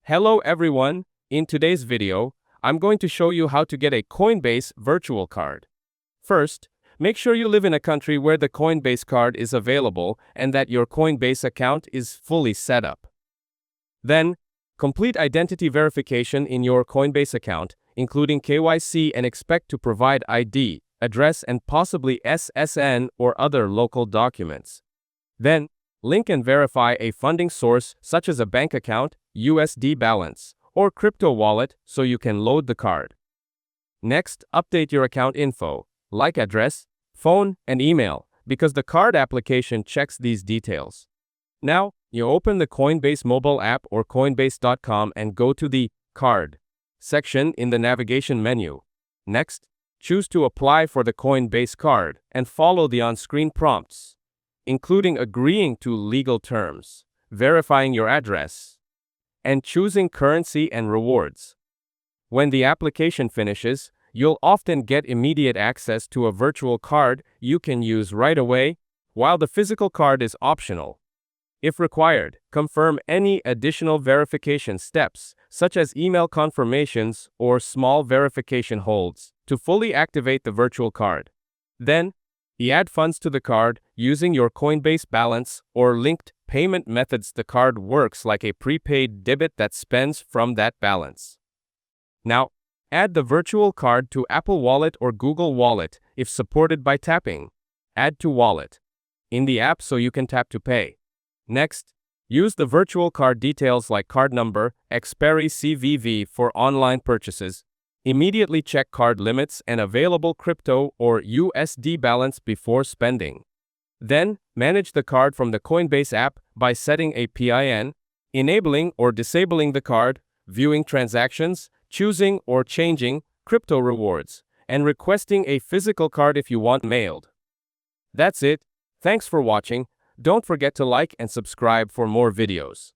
Hello everyone, in today's video, I'm going to show you how to get a Coinbase virtual card. First, make sure you live in a country where the Coinbase card is available and that your Coinbase account is fully set up. Then, complete identity verification in your Coinbase account, including KYC, and expect to provide ID, address, and possibly SSN or other local documents. Then, link and verify a funding source such as a bank account, USD balance, or crypto wallet so you can load the card. Next, update your account info, like address, phone, and email, because the card application checks these details. Now, you open the Coinbase mobile app or coinbase.com and go to the Card section in the navigation menu. Next, choose to apply for the Coinbase card and follow the on-screen prompts, including agreeing to legal terms, verifying your address, and choosing currency and rewards. When the application finishes, you'll often get immediate access to a virtual card you can use right away, while the physical card is optional. If required, confirm any additional verification steps, such as email confirmations or small verification holds, to fully activate the virtual card. Then, add funds to the card using your Coinbase balance or linked payment methods. The card works like a prepaid debit that spends from that balance. Now, add the virtual card to Apple Wallet or Google Wallet if supported by tapping. Add to Wallet in the app so you can tap to pay. Next, use the virtual card details like card number, expiry, CVV for online purchases. Immediately check card limits and available crypto or USD balance before spending. Then, manage the card from the Coinbase app by setting a PIN, enabling or disabling the card, viewing transactions, choosing or changing crypto rewards, and requesting a physical card if you want mailed. That's it. Thanks for watching. Don't forget to like and subscribe for more videos.